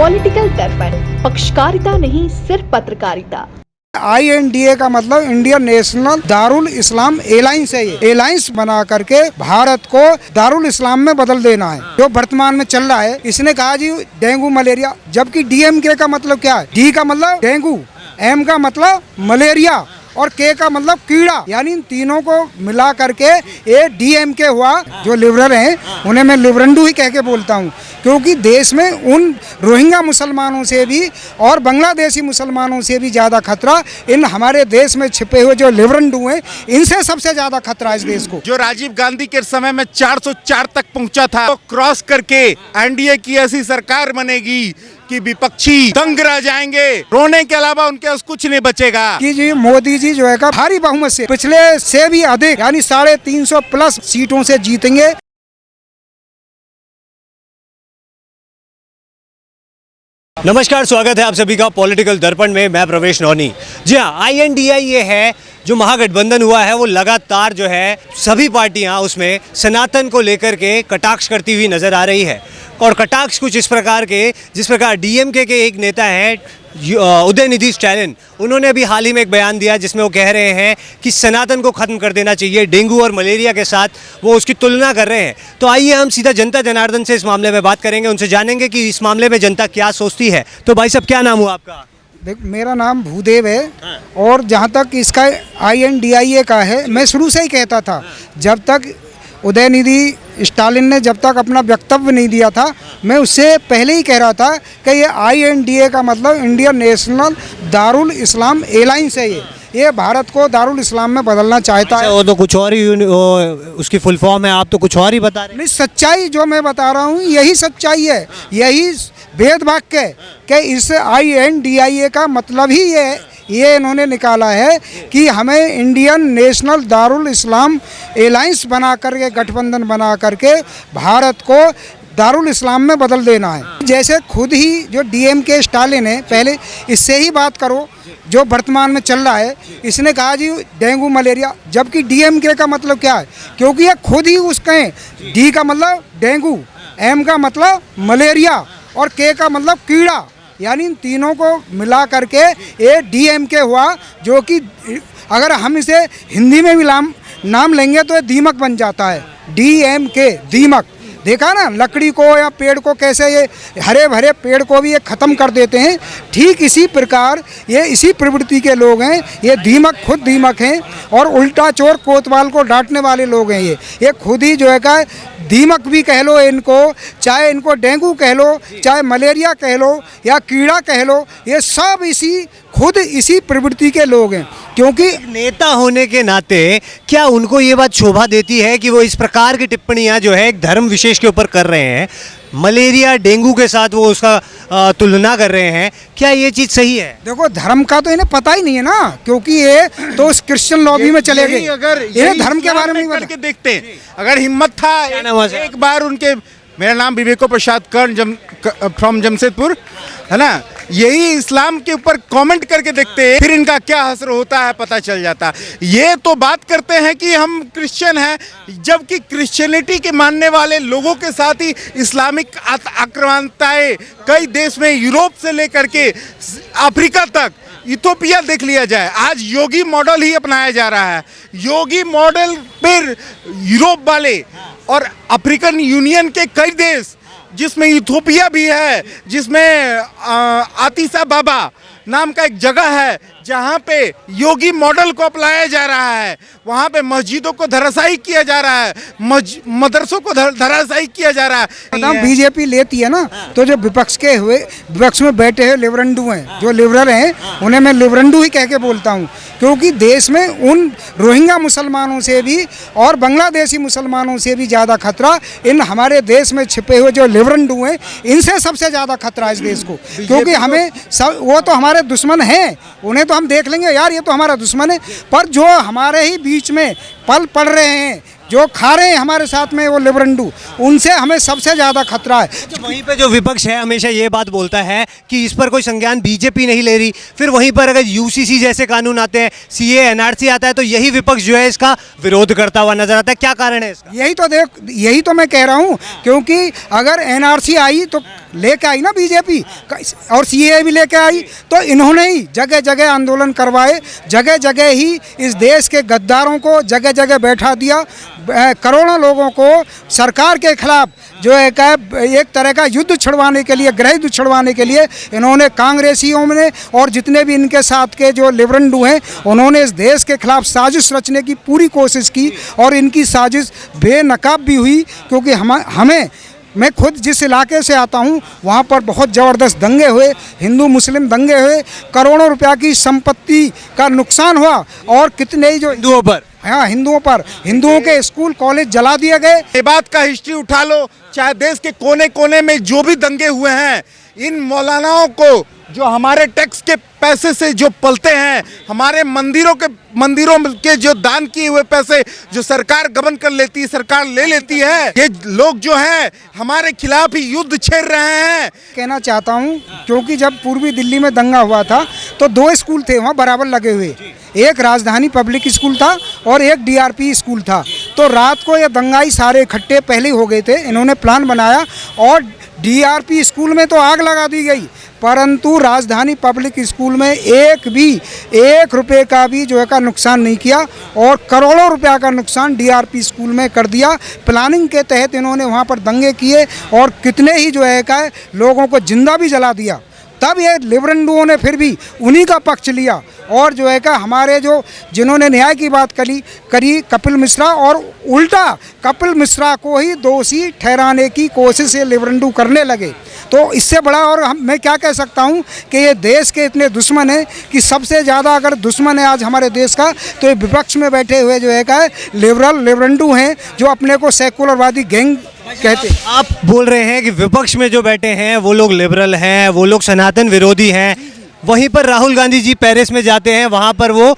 Political दर्पण, पक्षकारिता नहीं सिर्फ पत्रकारिता। INDA का मतलब इंडियन नेशनल दारुल इस्लाम एलायंस है। ये एलायंस बना करके भारत को दारुल इस्लाम में बदल देना है, जो वर्तमान में चल रहा है। इसने कहा जी डेंगू मलेरिया, जबकि DMK का मतलब क्या है? D का मतलब डेंगू, M का मतलब मलेरिया और K का मतलब कीड़ा, यानी इन तीनों को मिला करके ये DMK हुआ। जो लिबरल हैं उन्हें मैं लिबरंडू ही कह के बोलता हूँ, क्योंकि देश में उन रोहिंग्या मुसलमानों से भी और बांग्लादेशी मुसलमानों से भी ज़्यादा खतरा इन हमारे देश में छिपे हुए जो लिबरंडू हैं, इनसे सबसे ज़्यादा खतरा है इस देश को। जो राजीव गांधी के समय में 404 तक पहुंचा था, तो क्रॉस करके NDA की ऐसी सरकार बनेगी कि विपक्षी दंग रह जाएंगे, रोने के अलावा उनके पास कुछ नहीं बचेगा। कि जी मोदी जी जो है का भारी बहुमत से, पिछले से भी अधिक, यानी 350 प्लस सीटों से जीतेंगे। नमस्कार, स्वागत है आप सभी का पॉलिटिकल दर्पण में। मैं प्रवेश नौनी। जी हाँ, INDA ये है जो महागठबंधन हुआ है, वो लगातार जो है सभी पार्टियां उसमें सनातन को लेकर के कटाक्ष करती हुई नजर आ रही है। और कटाक्ष कुछ इस प्रकार के, जिस प्रकार DMK के एक नेता हैं उदयनिधि स्टैलिन, उन्होंने अभी हाल ही में एक बयान दिया जिसमें वो कह रहे हैं कि सनातन को ख़त्म कर देना चाहिए। डेंगू और मलेरिया के साथ वो उसकी तुलना कर रहे हैं। तो आइए हम सीधा जनता जनार्दन से इस मामले में बात करेंगे, उनसे जानेंगे कि इस मामले में जनता क्या सोचती है। तो भाई साहब, क्या नाम हुआ आपका? देख, मेरा नाम भूदेव है। और जहाँ तक इसका INDA का है, मैं शुरू से ही कहता था, जब तक उदयनिधि स्टालिन ने जब तक अपना वक्तव्य नहीं दिया था, मैं उससे पहले ही कह रहा था कि ये INDA का मतलब इंडियन नेशनल दारुल इस्लाम एलायंस है। ये भारत को दारुल इस्लाम में बदलना चाहता है। वो तो कुछ और ही उसकी फुल फॉर्म है, आप तो कुछ और ही बता रहे हैं। नहीं, सच्चाई जो मैं बता रहा हूँ यही सच्चाई है, यही वेद वाक्य है कि इस INDA का मतलब ही ये इन्होंने निकाला है कि हमें इंडियन नेशनल दारुल इस्लाम एलायंस बना करके, गठबंधन बना करके भारत को दारुल इस्लाम में बदल देना है। जैसे खुद ही जो DMK स्टालिन है, पहले इससे ही बात करो जो वर्तमान में चल रहा है। इसने कहा जी डेंगू मलेरिया, जबकि DMK का मतलब क्या है? क्योंकि ये खुद ही उसके D का मतलब डेंगू, M का मतलब मलेरिया और K का मतलब कीड़ा, यानी इन तीनों को मिला करके ये DMK हुआ। जो कि अगर हम इसे हिंदी में भी नाम लेंगे तो ये दीमक बन जाता है। DMK दीमक, देखा ना लकड़ी को या पेड़ को कैसे ये हरे भरे पेड़ को भी ये ख़त्म कर देते हैं। ठीक इसी प्रकार ये इसी प्रवृत्ति के लोग हैं। ये दीमक खुद दीमक हैं और उल्टा चोर कोतवाल को डांटने वाले लोग हैं। ये खुद ही जो है का दीमक भी कह लो इनको, चाहे इनको डेंगू कह लो, चाहे मलेरिया कह लो या कीड़ा कह लो, ये सब खुद इसी प्रवृत्ति के लोग हैं। क्योंकि नेता होने के नाते क्या उनको ये बात शोभा देती है कि वो इस प्रकार की टिप्पणियां जो है एक धर्म विशेष के ऊपर कर रहे हैं, मलेरिया डेंगू के साथ वो उसका तुलना कर रहे हैं? क्या ये चीज़ सही है? देखो, धर्म का तो इन्हें पता ही नहीं है ना, क्योंकि ये तो उस क्रिश्चियन लॉबी में चले गए। अगर ये धर्म के बारे में करके देखते हैं, अगर हिम्मत था एक बार उनके, मेरा नाम विवेको प्रसाद कर्ण फ्रॉम जमशेदपुर है ना, यही इस्लाम के ऊपर कमेंट करके देखते हैं, फिर इनका क्या असर होता है पता चल जाता है। ये तो बात करते हैं कि हम क्रिश्चियन हैं, जबकि क्रिश्चियनिटी के मानने वाले लोगों के साथ ही इस्लामिक आक्रामकताएं कई देश में, यूरोप से लेकर के अफ्रीका तक, इथोपिया देख लिया जाए, आज योगी मॉडल ही अपनाया जा रहा है। योगी मॉडल पर यूरोप वाले और अफ्रीकन यूनियन के कई देश, जिसमें इथोपिया भी है, जिसमें आतिशा बाबा नाम का एक जगह है जहाँ पे योगी मॉडल को अपनाया जा रहा है। वहाँ पे मस्जिदों को धराशायी किया जा रहा है, मदरसों को धराशायी किया जा रहा है। BJP लेती है ना, तो जो विपक्ष में बैठे हुए लिबरंडू हैं, जो लिबरल हैं, उन्हें मैं लिबरंडू ही कह के बोलता हूँ। क्योंकि देश में उन रोहिंग्या मुसलमानों से भी और बांग्लादेशी मुसलमानों से भी ज़्यादा खतरा इन हमारे देश में छिपे हुए जो लिबरंडू हैं, इनसे सबसे ज़्यादा खतरा है इस देश को। क्योंकि हमें वो तो हमारे दुश्मन हैं, उन्हें तो हम देख लेंगे यार ये तो हमारा दुश्मन है, पर जो हमारे ही बीच में पल पड़ रहे हैं, जो खा रहे हैं हमारे साथ में वो लिबरंडू, उनसे हमें सबसे ज़्यादा खतरा है। तो वहीं पे जो विपक्ष है हमेशा ये बात बोलता है कि इस पर कोई संज्ञान BJP नहीं ले रही, फिर वहीं पर अगर UCC जैसे कानून आते हैं, CA NRC आता है, तो यही विपक्ष जो है इसका विरोध करता हुआ नजर आता है। क्या कारण है इसका? यही तो मैं कह रहा हूँ, क्योंकि अगर NRC आई तो लेके आई ना बीजेपी, और सीए भी लेके आई, तो इन्होंने ही जगह जगह आंदोलन करवाए, जगह जगह ही इस देश के गद्दारों को जगह जगह बैठा दिया, करोड़ों लोगों को सरकार के खिलाफ जो है एक तरह का युद्ध छुड़वाने के लिए, गृह युद्ध छुड़वाने के लिए इन्होंने कांग्रेसियों ने और जितने भी इनके साथ के जो लिबरंडू हैं उन्होंने इस देश के खिलाफ साजिश रचने की पूरी कोशिश की, और इनकी साजिश बेनकाब भी हुई, क्योंकि हमें मैं खुद जिस इलाके से आता हूँ वहाँ पर बहुत ज़बरदस्त दंगे हुए, हिंदू मुस्लिम दंगे हुए, करोड़ों रुपया की संपत्ति का नुकसान हुआ, और कितने ही जो हिंदुओं पर, हाँ हिंदुओं के स्कूल कॉलेज जला दिए गए। ये बात का हिस्ट्री उठा लो, चाहे देश के कोने कोने में जो भी दंगे हुए हैं, इन मौलानाओं को जो हमारे टैक्स के पैसे से जो पलते हैं, हमारे मंदिरों के जो दान किए हुए पैसे जो सरकार गबन कर लेती है, सरकार ले लेती है, ये लोग जो है हमारे खिलाफ ही युद्ध छेड़ रहे हैं। कहना चाहता हूँ, क्योंकि जब पूर्वी दिल्ली में दंगा हुआ था तो 2 स्कूल थे वहाँ बराबर लगे हुए, एक राजधानी पब्लिक स्कूल था और एक डीआरपी स्कूल था। तो रात को ये दंगाई सारे इकट्ठे पहले हो गए थे, इन्होंने प्लान बनाया और डीआरपी स्कूल में तो आग लगा दी गई, परंतु राजधानी पब्लिक स्कूल में एक रुपए का भी जो है का नुकसान नहीं किया, और करोड़ों रुपया का नुकसान डीआरपी स्कूल में कर दिया। प्लानिंग के तहत इन्होंने वहाँ पर दंगे किए और कितने ही जो है का लोगों को जिंदा भी जला दिया। तब ये लिबरंडुओं ने फिर भी उन्हीं का पक्ष लिया, और जो है का हमारे जिन्होंने न्याय की बात करी कपिल मिश्रा, और उल्टा कपिल मिश्रा को ही दोषी ठहराने की कोशिश ये लिबरंडू करने लगे। तो इससे बड़ा और मैं क्या कह सकता हूँ कि ये देश के इतने दुश्मन हैं कि सबसे ज़्यादा अगर दुश्मन है आज हमारे देश का तो ये विपक्ष में बैठे हुए जो है का लिबरंडू हैं, जो अपने को सेकुलरवादी गैंग कहते हैं। आप बोल रहे हैं कि विपक्ष में जो बैठे हैं वो लोग लिबरल हैं, वो लोग सनातन विरोधी हैं। वहीं पर राहुल गांधी जी पेरिस में जाते हैं, वहाँ पर वो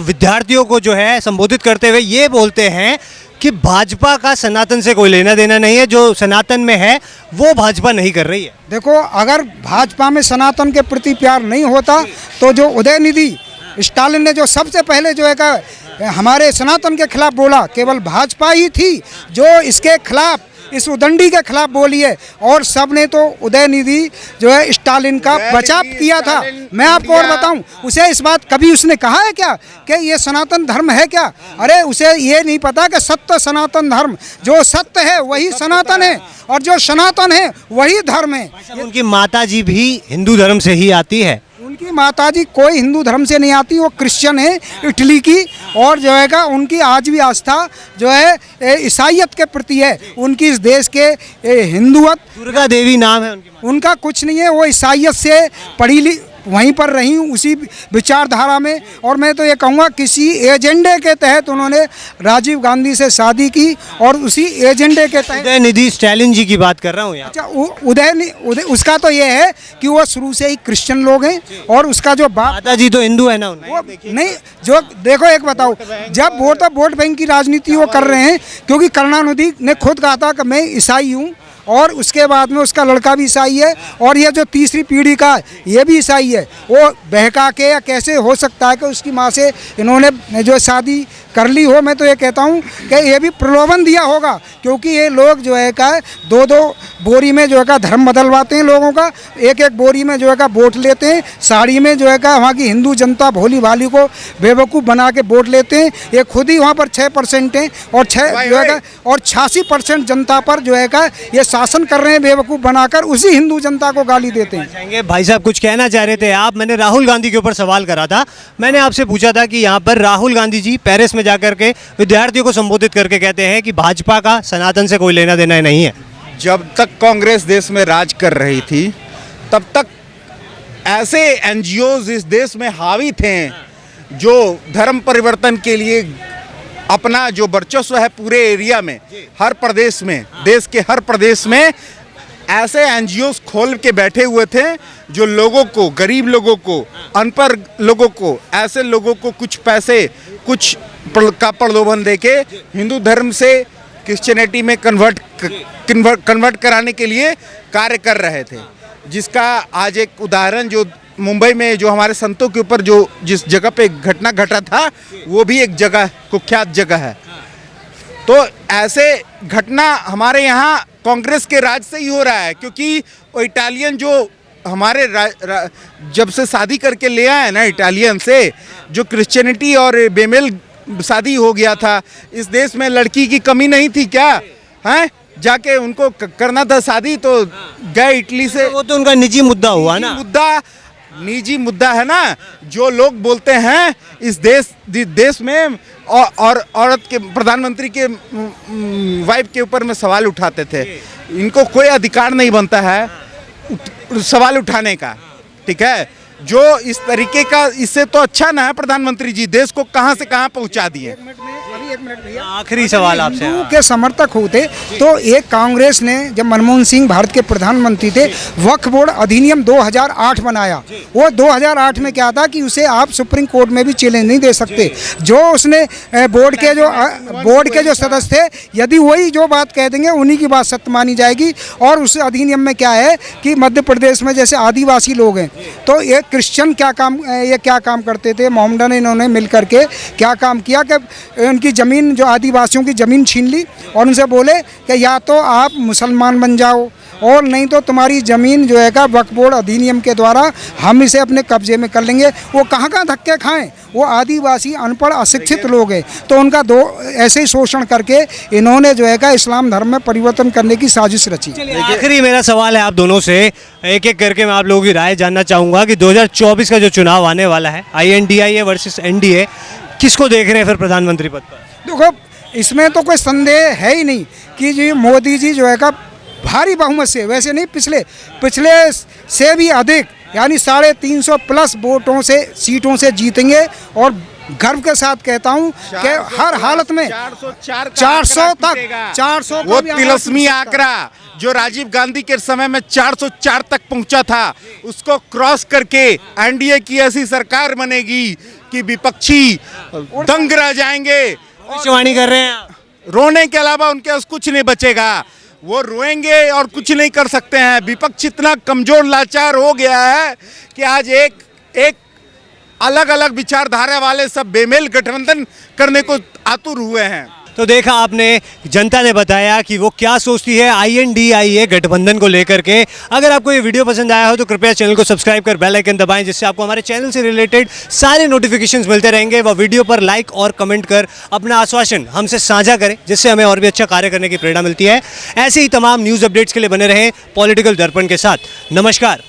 विद्यार्थियों को जो है संबोधित करते हुए ये बोलते हैं कि भाजपा का सनातन से कोई लेना देना नहीं है, जो सनातन में है वो भाजपा नहीं कर रही है। देखो, अगर भाजपा में सनातन के प्रति प्यार नहीं होता तो जो उदयनिधि स्टालिन ने जो सबसे पहले जो है हमारे सनातन के खिलाफ बोला, केवल भाजपा ही थी जो इसके खिलाफ, इस उदंडी के खिलाफ बोली है, और सब ने तो उदयनिधि जो है स्टालिन का बचाव किया था। मैं आपको और बताऊं, उसे इस बात कभी उसने कहा है क्या कि ये सनातन धर्म है क्या? अरे उसे ये नहीं पता कि सत्य सनातन धर्म, जो सत्य है वही सनातन है, और जो सनातन है वही धर्म है। उनकी माता जी भी हिंदू धर्म से ही आती है। उनकी माताजी कोई हिंदू धर्म से नहीं आती, वो क्रिश्चियन है, इटली की, और जो है का उनकी आज भी आस्था जो है ईसाइयत के प्रति है। उनकी इस देश के हिंदुत्व, दुर्गा देवी नाम है उनका कुछ नहीं है, वो ईसाइयत से पढ़ी वहीं पर रही उसी विचारधारा में। और मैं तो ये कहूँगा किसी एजेंडे के तहत उन्होंने राजीव गांधी से शादी की, और उसी एजेंडे के तहत उदयनिधि स्टालिन जी की बात कर रहा हूँ यहाँ। अच्छा, उसका तो ये है कि वो शुरू से ही क्रिश्चियन लोग हैं, और उसका जो बाप माता जी तो हिंदू है ना, वो नहीं, जो देखो एक बताओ, जब वोट बैंक की राजनीति वो कर रहे हैं, क्योंकि करुणानिधि ने खुद कहा था कि मैं ईसाई हूँ, और उसके बाद में उसका लड़का भी ईसाई है, और ये जो तीसरी पीढ़ी का ये भी ईसाई है। वो बहका के या कैसे हो सकता है कि उसकी माँ से इन्होंने जो शादी कर ली हो? मैं तो ये कहता हूँ कि ये भी प्रलोभन दिया होगा, क्योंकि ये लोग जो है का 2-2 बोरी में जो है का धर्म बदलवाते हैं लोगों का, 1-1 बोरी में जो है का वोट लेते हैं, साड़ी में जो है का वहाँ की हिंदू जनता भोली भाली को बेवकूफ़ बना के वोट लेते हैं। ये खुद ही वहाँ पर 6% हैं, और 86% जनता पर जो है का ये शासन कर रहे हैं बेवकूफ़ बनाकर, उसी हिंदू जनता को गाली देते हैं। भाई साहब कुछ कहना चाह रहे थे आप? मैंने राहुल गांधी के ऊपर सवाल करा था, मैंने आपसे पूछा था कि यहाँ पर राहुल गांधी जी पेरिस में जाकर के विद्यार्थियों को संबोधित करके कहते हैं कि भाजपा का सनातन से कोई लेना देना नहीं है। जब तक कांग्रेस देश में राज कर रही थी तब तक ऐसे एनजीओज इस देश में हावी थे जो धर्म परिवर्तन के लिए अपना जो वर्चस्व है पूरे एरिया में, हर प्रदेश में, देश के हर प्रदेश में ऐसे एनजीओज खोल के बैठे हुए थे जो लोगों को, गरीब लोगों को, अनपढ़ लोगों को, ऐसे लोगों को कुछ पैसे, कुछ का प्रलोभन देके हिंदू धर्म से क्रिश्चियनिटी में कन्वर्ट कराने के लिए कार्य कर रहे थे। जिसका आज एक उदाहरण जो मुंबई में जो हमारे संतों के ऊपर जो जिस जगह पे घटना घटा था, वो भी एक जगह कुख्यात जगह है। तो ऐसे घटना हमारे यहाँ कांग्रेस के राज से ही हो रहा है, क्योंकि वो इटालियन जो हमारे जब से शादी करके ले आए ना इटालियन से, जो क्रिश्चियनिटी और बेमेल शादी हो गया था, इस देश में लड़की की कमी नहीं थी क्या? हैं, जाके उनको करना था शादी तो गए इटली से। वो तो उनका निजी मुद्दा हुआ ना, निजी मुद्दा है ना। जो लोग बोलते हैं इस देश में और औरत के प्रधानमंत्री के वाइफ के ऊपर में सवाल उठाते थे, इनको कोई अधिकार नहीं बनता है सवाल उठाने का, ठीक है? जो इस तरीके का, इससे तो अच्छा ना है प्रधानमंत्री जी देश को कहां से कहां पहुंचा दिए। आखिरी सवाल आपसे, हिंदू के समर्थक होते तो एक कांग्रेस ने जब मनमोहन सिंह भारत के प्रधानमंत्री थे वक्फ बोर्ड अधिनियम 2008 बनाया। वो 2008 में क्या था कि उसे आप सुप्रीम कोर्ट में भी चैलेंज नहीं दे सकते। जो उसने बोर्ड के जो सदस्य थे, यदि वही जो बात कह देंगे उन्हीं की बात सत्य मानी जाएगी। और उस अधिनियम में क्या है कि मध्य प्रदेश में जैसे आदिवासी लोग हैं, तो एक क्रिश्चियन क्या काम करते थे, मोहम्मडन इन्होंने मिल करके क्या काम किया कि उनकी ज़मीन, जो आदिवासियों की ज़मीन छीन ली और उनसे बोले कि या तो आप मुसलमान बन जाओ और नहीं तो तुम्हारी ज़मीन जो है का वक्फ बोर्ड अधिनियम के द्वारा हम इसे अपने कब्जे में कर लेंगे। वो कहाँ धक्के खाएं, वो आदिवासी अनपढ़ अशिक्षित लोग हैं, तो उनका ऐसे ही शोषण करके इन्होंने जो है का इस्लाम धर्म में परिवर्तन करने की साजिश रची। आखिरी मेरा सवाल है आप दोनों से, एक एक करके मैं आप लोगों की राय जानना चाहूँगा कि 2024 का जो चुनाव आने वाला है, INDIA वर्सेस NDA, किसको देख रहे हैं फिर प्रधानमंत्री पद पर? देखो, इसमें तो कोई संदेह है ही नहीं कि जी मोदी जी जो है का भारी बहुमत से, वैसे नहीं पिछले से भी अधिक, यानी 350 प्लस वोटों से सीटों से जीतेंगे। और गर्व के साथ कहता हूं कि हर हालत में 400 तक, 400 वो तिलस्मी आंकड़ा जो राजीव गांधी के समय में 404 तक पहुंचा था, उसको क्रॉस करके एनडीए की ऐसी सरकार बनेगी कि विपक्षी दंग रह जाएंगे। भविष्यवाणी कर रहे हैं आप? रोने के अलावा उनके पास कुछ नहीं बचेगा, वो रोएंगे और कुछ नहीं कर सकते हैं। विपक्ष इतना कमजोर लाचार हो गया है कि आज एक अलग अलग विचारधारा वाले सब बेमेल गठबंधन करने को आतुर हुए हैं। तो देखा आपने, जनता ने बताया कि वो क्या सोचती है INDIA गठबंधन को लेकर के। अगर आपको ये वीडियो पसंद आया हो तो कृपया चैनल को सब्सक्राइब कर बेल आइकन दबाएं, जिससे आपको हमारे चैनल से रिलेटेड सारे नोटिफिकेशंस मिलते रहेंगे। वह वीडियो पर लाइक और कमेंट कर अपना आश्वासन हमसे साझा करें, जिससे हमें और भी अच्छा कार्य करने की प्रेरणा मिलती है। ऐसे ही तमाम न्यूज़ अपडेट्स के लिए बने रहें पॉलिटिकल दर्पण के साथ। नमस्कार।